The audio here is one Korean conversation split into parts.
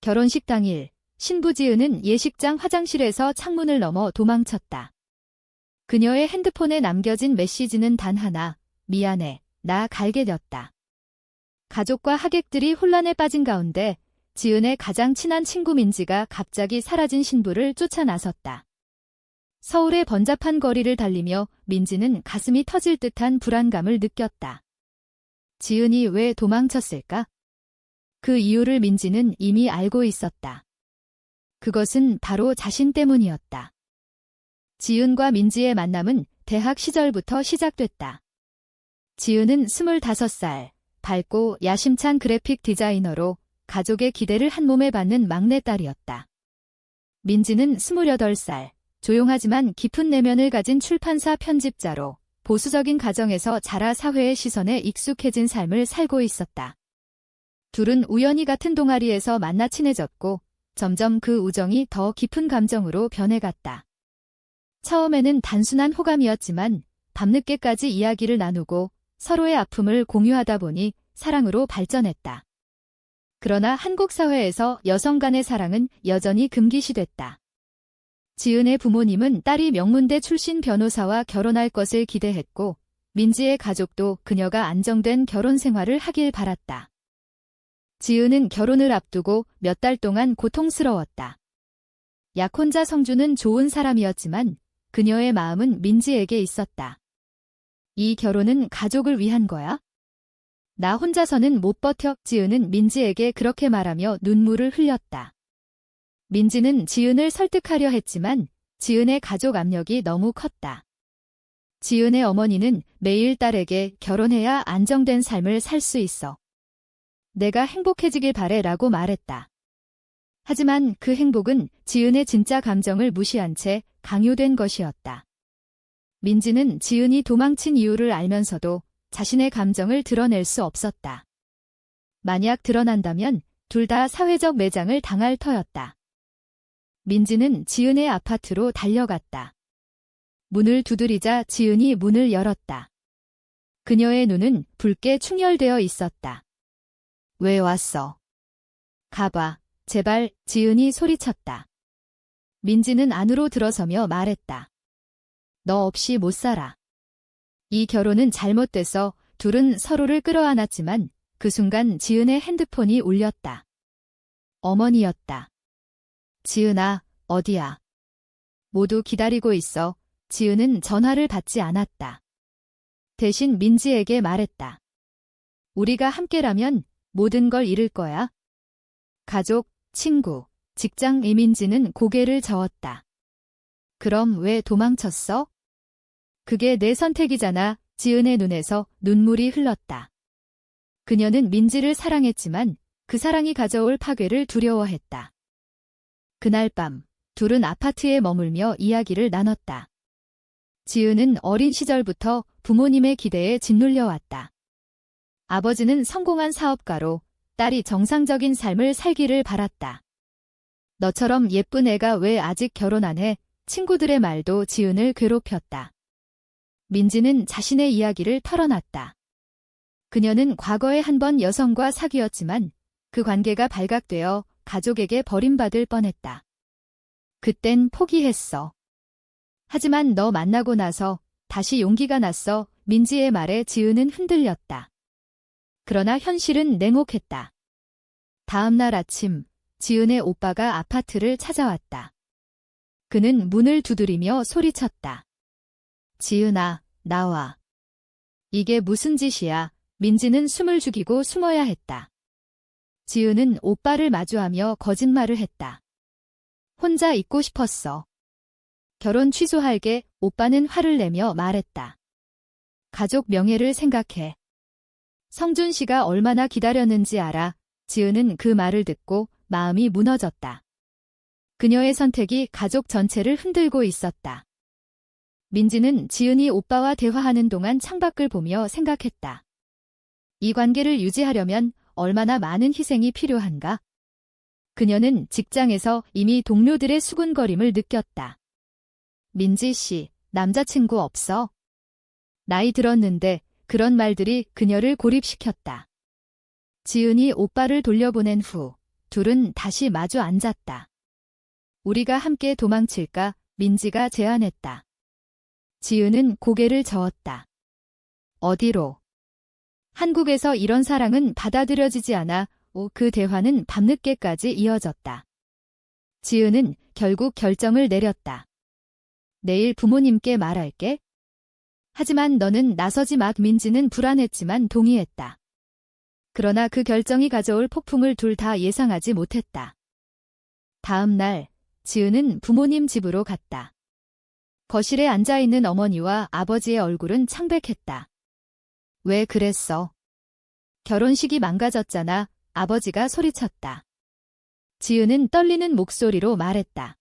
결혼식 당일, 신부 지은은 예식장 화장실에서 창문을 넘어 도망쳤다. 그녀의 핸드폰에 남겨진 메시지는 단 하나, 미안해, 나 갈게 였다. 가족과 하객들이 혼란에 빠진 가운데 지은의 가장 친한 친구 민지가 갑자기 사라진 신부를 쫓아 나섰다. 서울의 번잡한 거리를 달리며 민지는 가슴이 터질 듯한 불안감을 느꼈다. 지은이 왜 도망쳤을까? 그 이유를 민지는 이미 알고 있었다. 그것은 바로 자신 때문이었다. 지은과 민지의 만남은 대학 시절부터 시작됐다. 지은은 25살, 밝고 야심찬 그래픽 디자이너로 가족의 기대를 한몸에 받는 막내딸이었다. 민지는 28살, 조용하지만 깊은 내면을 가진 출판사 편집자로 보수적인 가정에서 자라 사회의 시선에 익숙해진 삶을 살고 있었다. 둘은 우연히 같은 동아리에서 만나 친해졌고 점점 그 우정이 더 깊은 감정으로 변해갔다. 처음에는 단순한 호감이었지만 밤늦게까지 이야기를 나누고 서로의 아픔을 공유하다 보니 사랑으로 발전했다. 그러나 한국 사회에서 여성 간의 사랑은 여전히 금기시됐다. 지은의 부모님은 딸이 명문대 출신 변호사와 결혼할 것을 기대했고 민지의 가족도 그녀가 안정된 결혼 생활을 하길 바랐다. 지은은 결혼을 앞두고 몇 달 동안 고통스러웠다. 약혼자 성주는 좋은 사람이었지만 그녀의 마음은 민지에게 있었다. 이 결혼은 가족을 위한 거야? 나 혼자서는 못 버텨. 지은은 민지에게 그렇게 말하며 눈물을 흘렸다. 민지는 지은을 설득하려 했지만 지은의 가족 압력이 너무 컸다. 지은의 어머니는 매일 딸에게 결혼해야 안정된 삶을 살 수 있어. 내가 행복해지길 바래 라고 말했다. 하지만 그 행복은 지은의 진짜 감정을 무시한 채 강요된 것이었다. 민지는 지은이 도망친 이유를 알면서도 자신의 감정을 드러낼 수 없었다. 만약 드러난다면 둘 다 사회적 매장을 당할 터였다. 민지는 지은의 아파트로 달려갔다. 문을 두드리자 지은이 문을 열었다. 그녀의 눈은 붉게 충혈되어 있었다. 왜 왔어? 가봐, 제발. 지은이 소리쳤다. 민지는 안으로 들어서며 말했다. 너 없이 못 살아. 이 결혼은 잘못돼서 둘은 서로를 끌어안았지만 그 순간 지은의 핸드폰이 울렸다. 어머니였다. 지은아, 어디야? 모두 기다리고 있어. 지은은 전화를 받지 않았다. 대신 민지에게 말했다. 우리가 함께라면 모든 걸 잃을 거야. 가족, 친구, 직장. 민지는 고개를 저었다. 그럼 왜 도망쳤어? 그게 내 선택이잖아. 지은의 눈에서 눈물이 흘렀다. 그녀는 민지를 사랑했지만 그 사랑이 가져올 파괴를 두려워했다. 그날 밤, 둘은 아파트에 머물며 이야기를 나눴다. 지은은 어린 시절부터 부모님의 기대에 짓눌려왔다. 아버지는 성공한 사업가로 딸이 정상적인 삶을 살기를 바랐다. 너처럼 예쁜 애가 왜 아직 결혼 안 해? 친구들의 말도 지은을 괴롭혔다. 민지는 자신의 이야기를 털어놨다. 그녀는 과거에 한 번 여성과 사귀었지만 그 관계가 발각되어 가족에게 버림받을 뻔했다. 그땐 포기했어. 하지만 너 만나고 나서 다시 용기가 났어. 민지의 말에 지은은 흔들렸다. 그러나 현실은 냉혹했다. 다음 날 아침, 지은의 오빠가 아파트를 찾아왔다. 그는 문을 두드리며 소리쳤다. 지은아, 나와. 이게 무슨 짓이야? 민지는 숨을 죽이고 숨어야 했다. 지은은 오빠를 마주하며 거짓말을 했다. 혼자 있고 싶었어. 결혼 취소할게. 오빠는 화를 내며 말했다. 가족 명예를 생각해. 성준 씨가 얼마나 기다렸는지 알아. 지은은 그 말을 듣고 마음이 무너졌다. 그녀의 선택이 가족 전체를 흔들고 있었다. 민지는 지은이 오빠와 대화하는 동안 창밖을 보며 생각했다. 이 관계를 유지하려면 얼마나 많은 희생이 필요한가? 그녀는 직장에서 이미 동료들의 수군거림을 느꼈다. 민지 씨, 남자친구 없어? 나이 들었는데 그런 말들이 그녀를 고립시켰다. 지은이 오빠를 돌려보낸 후 둘은 다시 마주 앉았다. 우리가 함께 도망칠까? 민지가 제안했다. 지은은 고개를 저었다. 어디로? 한국에서 이런 사랑은 받아들여지지 않아. 그 대화는 밤늦게까지 이어졌다. 지은은 결국 결정을 내렸다. 내일 부모님께 말할게. 하지만 너는 나서지 마. 민지는 불안했지만 동의했다. 그러나 그 결정이 가져올 폭풍을 둘 다 예상하지 못했다. 다음 날, 지은은 부모님 집으로 갔다. 거실에 앉아있는 어머니와 아버지의 얼굴은 창백했다. 왜 그랬어? 결혼식이 망가졌잖아. 아버지가 소리쳤다. 지은은 떨리는 목소리로 말했다.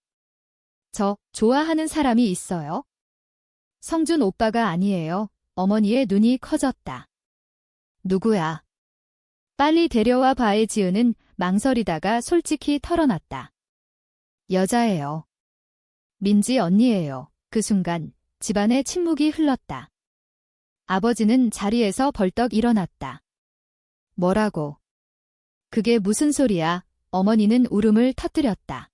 저 좋아하는 사람이 있어요? 성준 오빠가 아니에요. 어머니의 눈이 커졌다. 누구야? 빨리 데려와 봐에. 지은은 망설이다가 솔직히 털어놨다. 여자예요. 민지 언니예요. 그 순간 집안에 침묵이 흘렀다. 아버지는 자리에서 벌떡 일어났다. 뭐라고? 그게 무슨 소리야? 어머니는 울음을 터뜨렸다.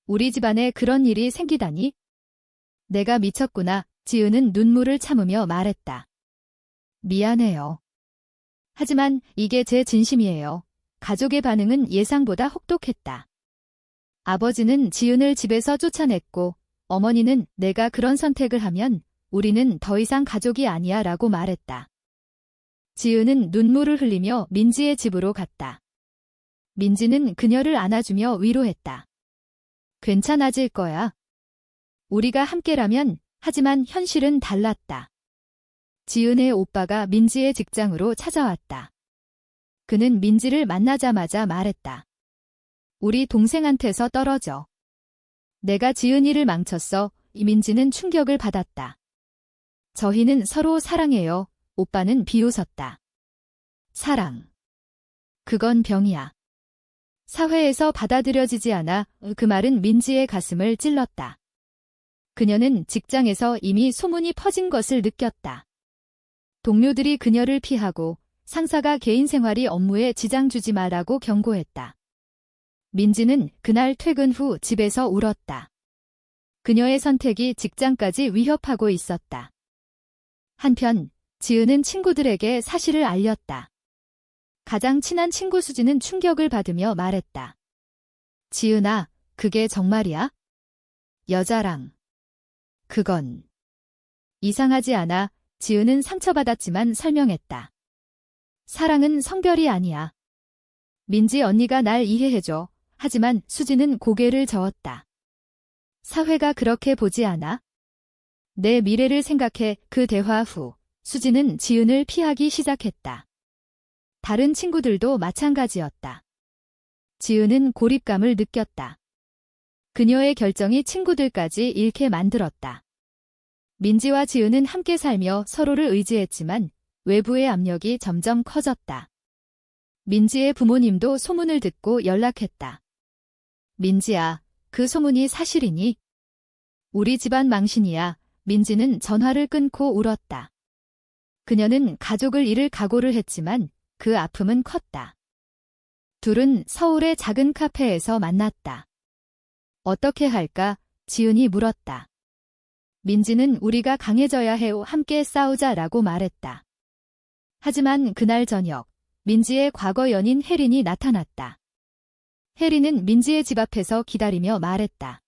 우리 집안에 그런 일이 생기다니? 내가 미쳤구나. 지은은 눈물을 참으며 말했다. 미안해요. 하지만 이게 제 진심이에요. 가족의 반응은 예상보다 혹독했다. 아버지는 지은을 집에서 쫓아냈고 어머니는 내가 그런 선택을 하면 우리는 더 이상 가족이 아니야 라고 말했다. 지은은 눈물을 흘리며 민지의 집으로 갔다. 민지는 그녀를 안아주며 위로했다. 괜찮아질 거야. 우리가 함께라면. 하지만 현실은 달랐다. 지은의 오빠가 민지의 직장으로 찾아왔다. 그는 민지를 만나자마자 말했다. 우리 동생한테서 떨어져. 내가 지은이를 망쳤어. 민지는 충격을 받았다. 저희는 서로 사랑해요. 오빠는 비웃었다. 사랑. 그건 병이야. 사회에서 받아들여지지 않아. 그 말은 민지의 가슴을 찔렀다. 그녀는 직장에서 이미 소문이 퍼진 것을 느꼈다. 동료들이 그녀를 피하고 상사가 개인 생활이 업무에 지장 주지 마라고 경고했다. 민지는 그날 퇴근 후 집에서 울었다. 그녀의 선택이 직장까지 위협하고 있었다. 한편 지은은 친구들에게 사실을 알렸다. 가장 친한 친구 수지는 충격을 받으며 말했다. 지은아, 그게 정말이야? 여자랑. 그건 이상하지 않아. 지은은 상처받았지만 설명했다. 사랑은 성별이 아니야. 민지 언니가 날 이해해줘. 하지만 수지는 고개를 저었다. 사회가 그렇게 보지 않아? 내 미래를 생각해. 그 대화 후 수지는 지은을 피하기 시작했다. 다른 친구들도 마찬가지였다. 지은은 고립감을 느꼈다. 그녀의 결정이 친구들까지 잃게 만들었다. 민지와 지은은 함께 살며 서로를 의지했지만 외부의 압력이 점점 커졌다. 민지의 부모님도 소문을 듣고 연락했다. 민지야, 그 소문이 사실이니? 우리 집안 망신이야. 민지는 전화를 끊고 울었다. 그녀는 가족을 잃을 각오를 했지만 그 아픔은 컸다. 둘은 서울의 작은 카페에서 만났다. 어떻게 할까? 지은이 물었다. 민지는 우리가 강해져야 해요. 함께 싸우자라고 말했다. 하지만 그날 저녁, 민지의 과거 연인 혜린이 나타났다. 혜린은 민지의 집 앞에서 기다리며 말했다.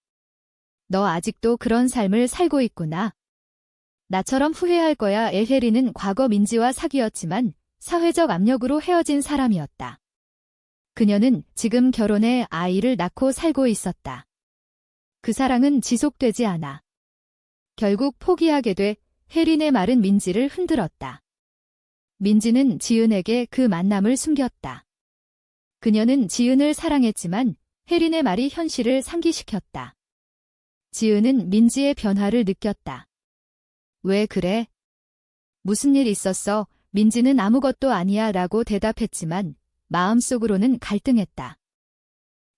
너 아직도 그런 삶을 살고 있구나. 나처럼 후회할 거야. 혜린은 과거 민지와 사귀었지만 사회적 압력으로 헤어진 사람이었다. 그녀는 지금 결혼해 아이를 낳고 살고 있었다. 그 사랑은 지속되지 않아. 결국 포기하게 돼. 혜린의 말은 민지를 흔들었다. 민지는 지은에게 그 만남을 숨겼다. 그녀는 지은을 사랑했지만 혜린의 말이 현실을 상기시켰다. 지은은 민지의 변화를 느꼈다. 왜 그래? 무슨 일 있었어? 민지는 아무것도 아니야 라고 대답했지만 마음속으로는 갈등했다.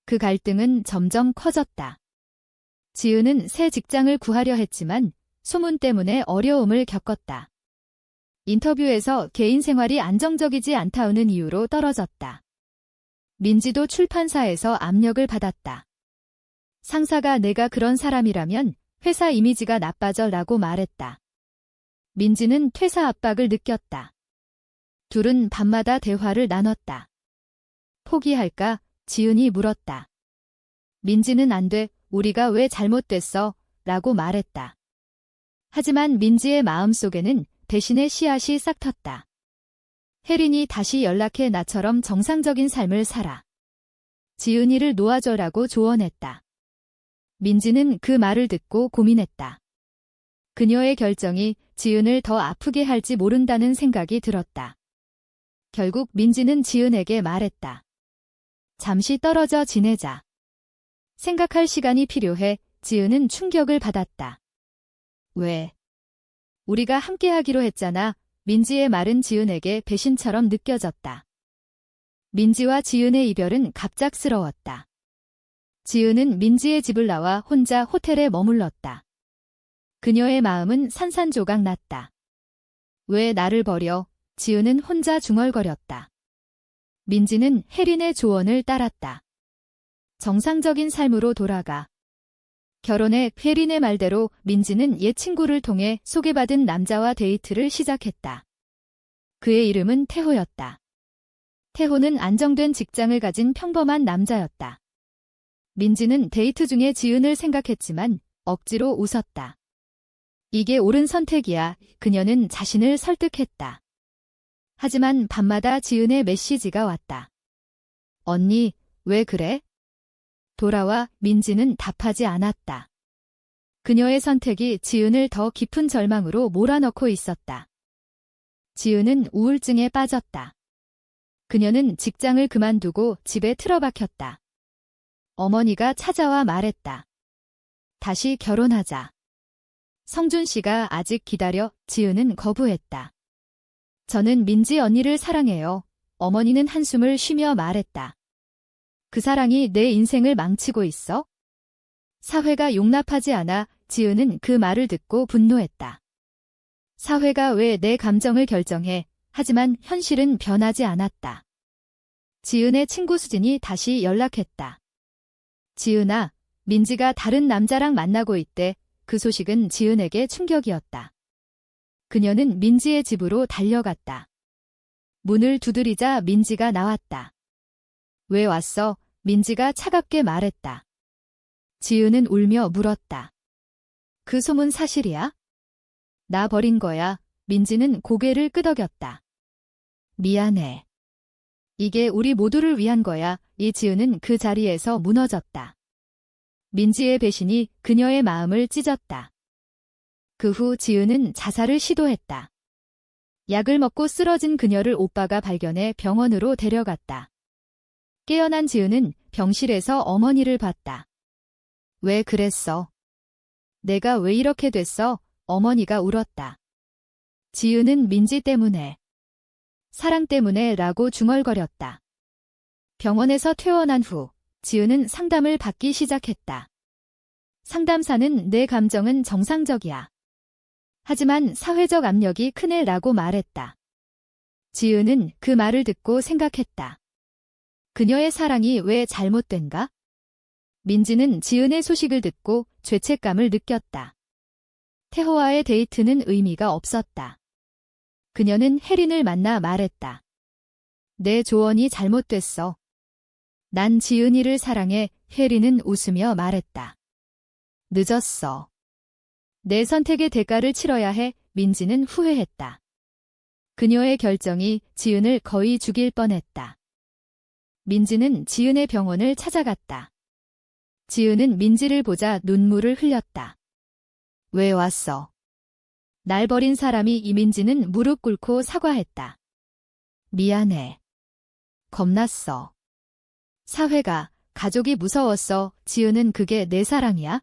그 갈등은 점점 커졌다. 지은은 새 직장을 구하려 했지만 소문 때문에 어려움을 겪었다. 인터뷰에서 개인 생활이 안정적이지 않다는 이유로 떨어졌다. 민지도 출판사에서 압력을 받았다. 상사가 내가 그런 사람이라면 회사 이미지가 나빠져 라고 말했다. 민지는 퇴사 압박을 느꼈다. 둘은 밤마다 대화를 나눴다. 포기할까? 지은이 물었다. 민지는 안 돼, 우리가 왜 잘못됐어? 라고 말했다. 하지만 민지의 마음속에는 배신의 씨앗이 싹 텄다. 혜린이 다시 연락해 나처럼 정상적인 삶을 살아. 지은이를 놓아줘라고 조언했다. 민지는 그 말을 듣고 고민했다. 그녀의 결정이 지은을 더 아프게 할지 모른다는 생각이 들었다. 결국 민지는 지은에게 말했다. 잠시 떨어져 지내자. 생각할 시간이 필요해. 지은은 충격을 받았다. 왜? 우리가 함께하기로 했잖아. 민지의 말은 지은에게 배신처럼 느껴졌다. 민지와 지은의 이별은 갑작스러웠다. 지은은 민지의 집을 나와 혼자 호텔에 머물렀다. 그녀의 마음은 산산조각 났다. 왜 나를 버려? 지은은 혼자 중얼거렸다. 민지는 혜린의 조언을 따랐다. 정상적인 삶으로 돌아가. 결혼해. 혜린의 말대로 민지는 옛 친구를 통해 소개받은 남자와 데이트를 시작했다. 그의 이름은 태호였다. 태호는 안정된 직장을 가진 평범한 남자였다. 민지는 데이트 중에 지은을 생각했지만 억지로 웃었다. 이게 옳은 선택이야. 그녀는 자신을 설득했다. 하지만 밤마다 지은의 메시지가 왔다. 언니, 왜 그래? 돌아와. 민지는 답하지 않았다. 그녀의 선택이 지은을 더 깊은 절망으로 몰아넣고 있었다. 지은은 우울증에 빠졌다. 그녀는 직장을 그만두고 집에 틀어박혔다. 어머니가 찾아와 말했다. 다시 결혼하자. 성준 씨가 아직 기다려. 지은은 거부했다. 저는 민지 언니를 사랑해요. 어머니는 한숨을 쉬며 말했다. 그 사랑이 내 인생을 망치고 있어? 사회가 용납하지 않아. 지은은 그 말을 듣고 분노했다. 사회가 왜 내 감정을 결정해? 하지만 현실은 변하지 않았다. 지은의 친구 수진이 다시 연락했다. 지은아, 민지가 다른 남자랑 만나고 있대. 그 소식은 지은에게 충격이었다. 그녀는 민지의 집으로 달려갔다. 문을 두드리자 민지가 나왔다. 왜 왔어? 민지가 차갑게 말했다. 지은은 울며 물었다. 그 소문 사실이야? 나 버린 거야. 민지는 고개를 끄덕였다. 미안해. 이게 우리 모두를 위한 거야. 이 지은은 그 자리에서 무너졌다. 민지의 배신이 그녀의 마음을 찢었다. 그 후 지은은 자살을 시도했다. 약을 먹고 쓰러진 그녀를 오빠가 발견해 병원으로 데려갔다. 깨어난 지은은 병실에서 어머니를 봤다. 왜 그랬어? 내가 왜 이렇게 됐어? 어머니가 울었다. 지은은 민지 때문에. 사랑 때문에 라고 중얼거렸다. 병원에서 퇴원한 후 지은은 상담을 받기 시작했다. 상담사는 내 감정은 정상적이야. 하지만 사회적 압력이 크네 라고 말했다. 지은은 그 말을 듣고 생각했다. 그녀의 사랑이 왜 잘못된가? 민지는 지은의 소식을 듣고 죄책감을 느꼈다. 태호와의 데이트는 의미가 없었다. 그녀는 혜린을 만나 말했다. 내 조언이 잘못됐어. 난 지은이를 사랑해. 혜린은 웃으며 말했다. 늦었어. 내 선택의 대가를 치러야 해. 민지는 후회했다. 그녀의 결정이 지은을 거의 죽일 뻔했다. 민지는 지은의 병원을 찾아갔다. 지은은 민지를 보자 눈물을 흘렸다. 왜 왔어? 날 버린 사람이 이민지는 무릎 꿇고 사과했다. 미안해. 겁났어. 사회가, 가족이 무서웠어. 지은은 그게 내 사랑이야?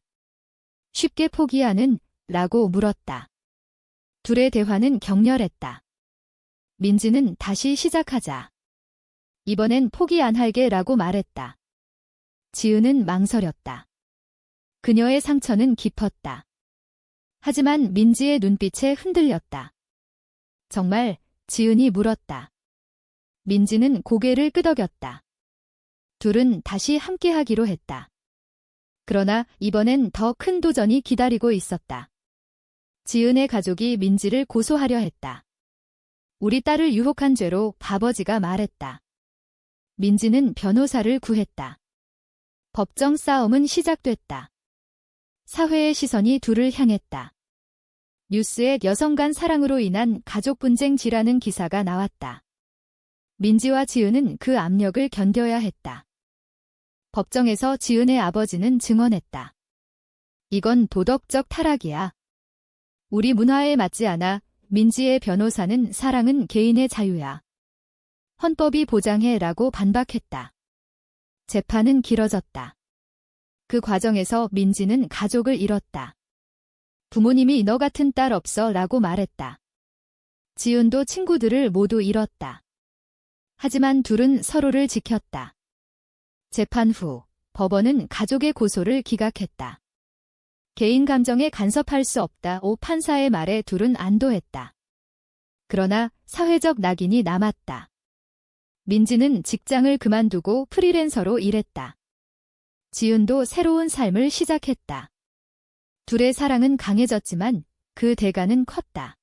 쉽게 포기하는? 라고 물었다. 둘의 대화는 격렬했다. 민지는 다시 시작하자. 이번엔 포기 안 할게 라고 말했다. 지은은 망설였다. 그녀의 상처는 깊었다. 하지만 민지의 눈빛에 흔들렸다. 정말? 지은이 물었다. 민지는 고개를 끄덕였다. 둘은 다시 함께하기로 했다. 그러나 이번엔 더 큰 도전이 기다리고 있었다. 지은의 가족이 민지를 고소하려 했다. 우리 딸을 유혹한 죄로 아버지가 말했다. 민지는 변호사를 구했다. 법정 싸움은 시작됐다. 사회의 시선이 둘을 향했다. 뉴스에 여성 간 사랑으로 인한 가족 분쟁지라는 기사가 나왔다. 민지와 지은은 그 압력을 견뎌야 했다. 법정에서 지은의 아버지는 증언했다. 이건 도덕적 타락이야. 우리 문화에 맞지 않아. 민지의 변호사는 사랑은 개인의 자유야. 헌법이 보장해라고 반박했다. 재판은 길어졌다. 그 과정에서 민지는 가족을 잃었다. 부모님이 너 같은 딸 없어 라고 말했다. 지은도 친구들을 모두 잃었다. 하지만 둘은 서로를 지켰다. 재판 후 법원은 가족의 고소를 기각했다. 개인 감정에 간섭할 수 없다. 판사의 말에 둘은 안도했다. 그러나 사회적 낙인이 남았다. 민지는 직장을 그만두고 프리랜서로 일했다. 지은도 새로운 삶을 시작했다. 둘의 사랑은 강해졌지만 그 대가는 컸다.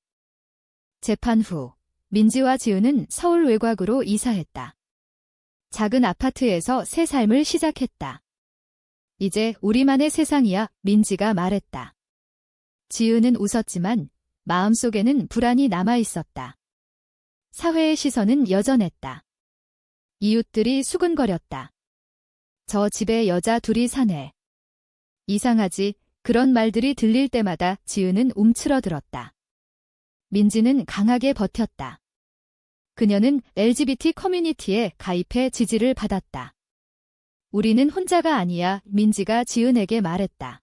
재판 후 민지와 지은은 서울 외곽으로 이사했다. 작은 아파트에서 새 삶을 시작했다. 이제 우리만의 세상이야, 민지가 말했다. 지은은 웃었지만 마음속에는 불안이 남아있었다. 사회의 시선은 여전했다. 이웃들이 수근거렸다. 저 집에 여자 둘이 사네. 이상하지? 그런 말들이 들릴 때마다 지은은 움츠러들었다. 민지는 강하게 버텼다. 그녀는 LGBT 커뮤니티에 가입해 지지를 받았다. 우리는 혼자가 아니야, 민지가 지은에게 말했다.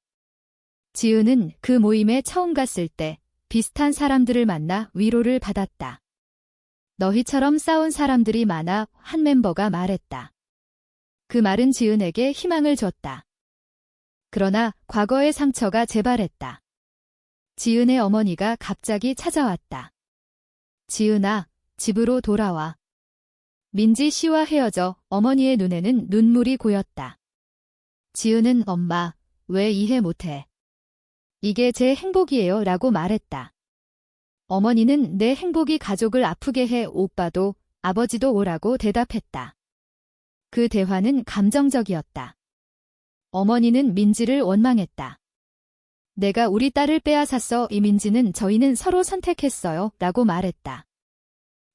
지은은 그 모임에 처음 갔을 때 비슷한 사람들을 만나 위로를 받았다. 너희처럼 싸운 사람들이 많아, 한 멤버가 말했다. 그 말은 지은에게 희망을 줬다. 그러나 과거의 상처가 재발했다. 지은의 어머니가 갑자기 찾아왔다. 지은아, 집으로 돌아와. 민지 씨와 헤어져. 어머니의 눈에는 눈물이 고였다. 지은은 엄마, 왜 이해 못해? 이게 제 행복이에요 라고 말했다. 어머니는 내 행복이 가족을 아프게 해. 오빠도 아버지도 오라고 대답했다. 그 대화는 감정적이었다. 어머니는 민지를 원망했다. 내가 우리 딸을 빼앗았어. 이민지는 저희는 서로 선택했어요 라고 말했다.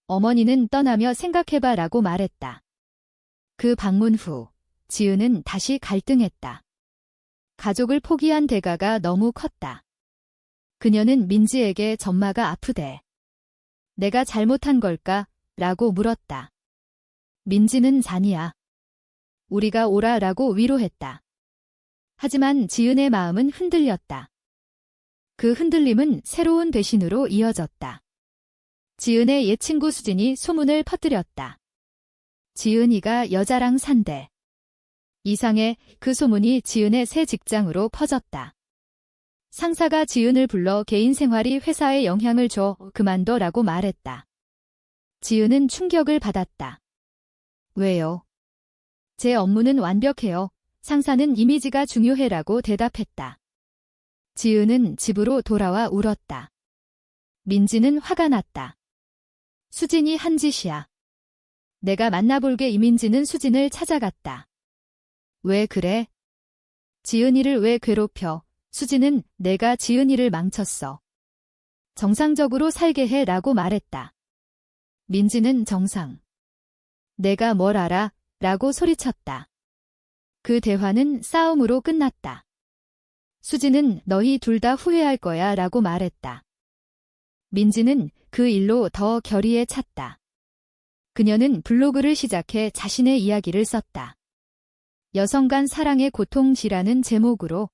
어머니는 떠나며 생각해봐 라고 말했다. 그 방문 후 지은은 다시 갈등했다. 가족을 포기한 대가가 너무 컸다. 그녀는 민지에게 전마가 아프대. 내가 잘못한 걸까? 라고 물었다. 민지는 잔이야. 우리가 오라 라고 위로했다. 하지만 지은의 마음은 흔들렸다. 그 흔들림은 새로운 배신으로 이어졌다. 지은의 옛 친구 수진이 소문을 퍼뜨렸다. 지은이가 여자랑 산대. 이상해. 그 소문이 지은의 새 직장으로 퍼졌다. 상사가 지은을 불러 개인 생활이 회사에 영향을 줘. 그만둬 라고 말했다. 지은은 충격을 받았다. 왜요? 제 업무는 완벽해요. 상사는 이미지가 중요해라고 대답했다. 지은은 집으로 돌아와 울었다. 민지는 화가 났다. 수진이 한 짓이야. 내가 만나볼게. 이민지는 수진을 찾아갔다. 왜 그래? 지은이를 왜 괴롭혀? 수진은 내가 지은이를 망쳤어. 정상적으로 살게 해 라고 말했다. 민지는 정상. 내가 뭘 알아? 라고 소리쳤다. 그 대화는 싸움으로 끝났다. 수진은 너희 둘 다 후회할 거야 라고 말했다. 민지는 그 일로 더 결의에 찼다. 그녀는 블로그를 시작해 자신의 이야기를 썼다. 여성 간 사랑의 고통지라는 제목으로.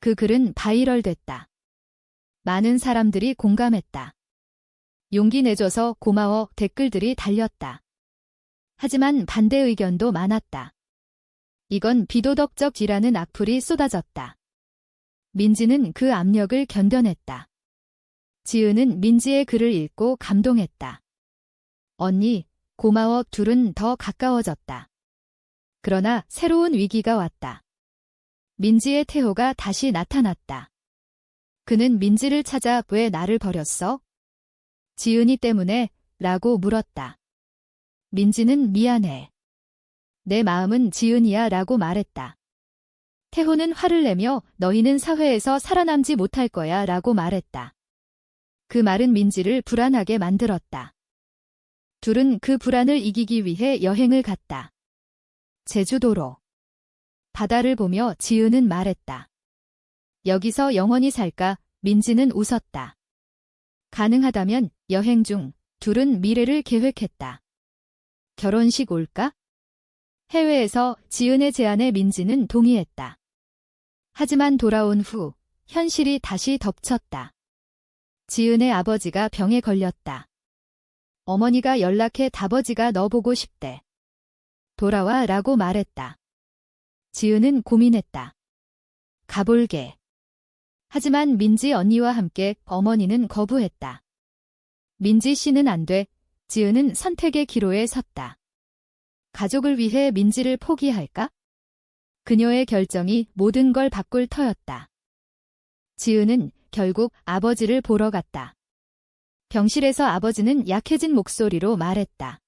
그 글은 바이럴됐다. 많은 사람들이 공감했다. 용기 내줘서 고마워 댓글들이 달렸다. 하지만 반대 의견도 많았다. 이건 비도덕적이라는 악플이 쏟아졌다. 민지는 그 압력을 견뎌냈다. 지은은 민지의 글을 읽고 감동했다. 언니, 고마워. 둘은 더 가까워졌다. 그러나 새로운 위기가 왔다. 민지의 태호가 다시 나타났다. 그는 민지를 찾아 왜 나를 버렸어? 지은이 때문에 라고 물었다. 민지는 미안해. 내 마음은 지은이야 라고 말했다. 태호는 화를 내며 너희는 사회에서 살아남지 못할 거야 라고 말했다. 그 말은 민지를 불안하게 만들었다. 둘은 그 불안을 이기기 위해 여행을 갔다. 제주도로. 바다를 보며 지은은 말했다. 여기서 영원히 살까? 민지는 웃었다. 가능하다면 여행 중 둘은 미래를 계획했다. 결혼식 올까? 해외에서 지은의 제안에 민지는 동의했다. 하지만 돌아온 후 현실이 다시 덮쳤다. 지은의 아버지가 병에 걸렸다. 어머니가 연락해 다버지가 너 보고 싶대. 돌아와 라고 말했다. 지은은 고민했다. 가볼게. 하지만 민지 언니와 함께 어머니는 거부했다. 민지 씨는 안 돼. 지은은 선택의 기로에 섰다. 가족을 위해 민지를 포기할까? 그녀의 결정이 모든 걸 바꿀 터였다. 지은은 결국 아버지를 보러 갔다. 병실에서 아버지는 약해진 목소리로 말했다.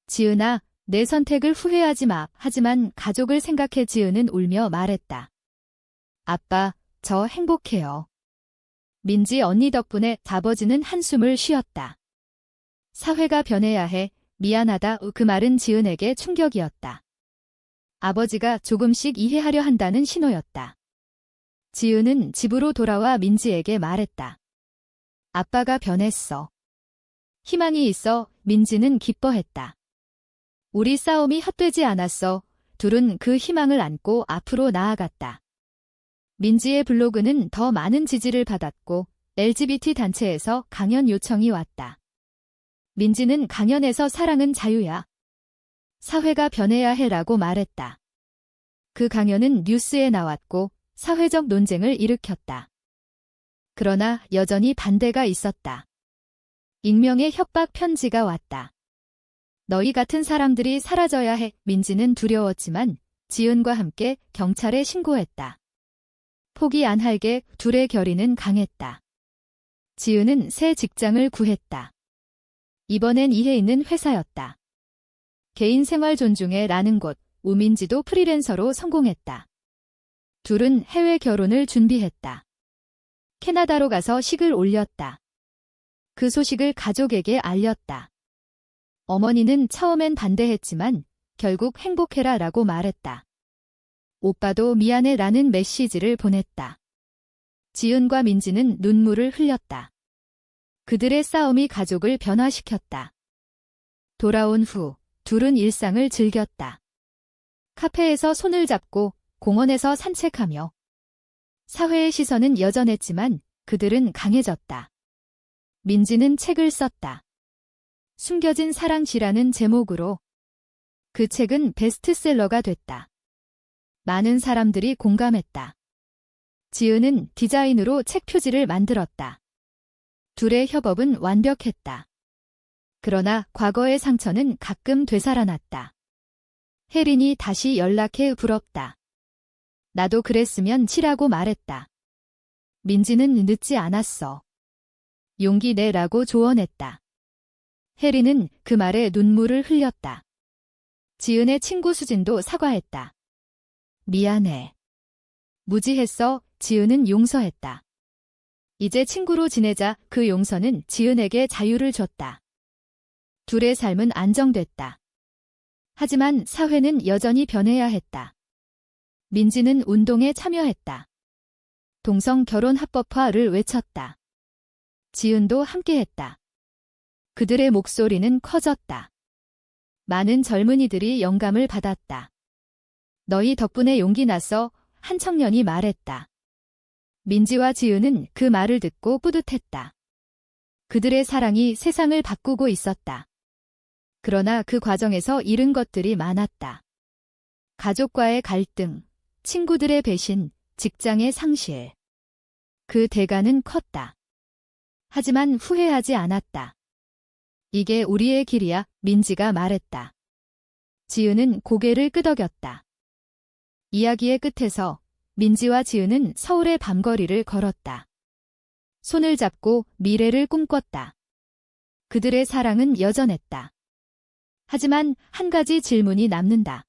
지은아, 내 선택을 후회하지 마. 하지만 가족을 생각해 지은은 울며 말했다. 아빠, 저 행복해요. 민지 언니 덕분에 아버지는 한숨을 쉬었다. 사회가 변해야 해. 미안하다. 그 말은 지은에게 충격이었다. 아버지가 조금씩 이해하려 한다는 신호였다. 지은은 집으로 돌아와 민지에게 말했다. 아빠가 변했어. 희망이 있어. 민지는 기뻐했다. 우리 싸움이 헛되지 않았어. 둘은 그 희망을 안고 앞으로 나아갔다. 민지의 블로그는 더 많은 지지를 받았고 LGBT 단체에서 강연 요청이 왔다. 민지는 강연에서 사랑은 자유야. 사회가 변해야 해라고 말했다. 그 강연은 뉴스에 나왔고 사회적 논쟁을 일으켰다. 그러나 여전히 반대가 있었다. 익명의 협박 편지가 왔다. 너희 같은 사람들이 사라져야 해. 민지는 두려웠지만 지은과 함께 경찰에 신고했다. 포기 안 할게. 둘의 결의는 강했다. 지은은 새 직장을 구했다. 이번엔 이해 있는 회사였다. 개인 생활 존중해 라는 곳, 우민지도 프리랜서로 성공했다. 둘은 해외 결혼을 준비했다. 캐나다로 가서 식을 올렸다. 그 소식을 가족에게 알렸다. 어머니는 처음엔 반대했지만 결국 행복해라 라고 말했다. 오빠도 미안해 라는 메시지를 보냈다. 지은과 민지는 눈물을 흘렸다. 그들의 싸움이 가족을 변화시켰다. 돌아온 후 둘은 일상을 즐겼다. 카페에서 손을 잡고 공원에서 산책하며 사회의 시선은 여전했지만 그들은 강해졌다. 민지는 책을 썼다. 숨겨진 사랑시라는 제목으로. 그 책은 베스트셀러가 됐다. 많은 사람들이 공감했다. 지은은 디자인으로 책 표지를 만들었다. 둘의 협업은 완벽했다. 그러나 과거의 상처는 가끔 되살아났다. 혜린이 다시 연락해 부럽다. 나도 그랬으면 치라고 말했다. 민지는 늦지 않았어. 용기 내라고 조언했다. 혜린은 그 말에 눈물을 흘렸다. 지은의 친구 수진도 사과했다. 미안해. 무지했어. 지은은 용서했다. 이제 친구로 지내자. 그 용서는 지은에게 자유를 줬다. 둘의 삶은 안정됐다. 하지만 사회는 여전히 변해야 했다. 민지는 운동에 참여했다. 동성 결혼 합법화를 외쳤다. 지은도 함께했다. 그들의 목소리는 커졌다. 많은 젊은이들이 영감을 받았다. 너희 덕분에 용기 났어. 한 청년이 말했다. 민지와 지은은 그 말을 듣고 뿌듯했다. 그들의 사랑이 세상을 바꾸고 있었다. 그러나 그 과정에서 잃은 것들이 많았다. 가족과의 갈등, 친구들의 배신, 직장의 상실. 그 대가는 컸다. 하지만 후회하지 않았다. 이게 우리의 길이야. 민지가 말했다. 지은은 고개를 끄덕였다. 이야기의 끝에서 민지와 지은은 서울의 밤거리를 걸었다. 손을 잡고 미래를 꿈꿨다. 그들의 사랑은 여전했다. 하지만 한 가지 질문이 남는다.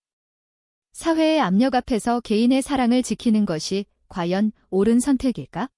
사회의 압력 앞에서 개인의 사랑을 지키는 것이 과연 옳은 선택일까?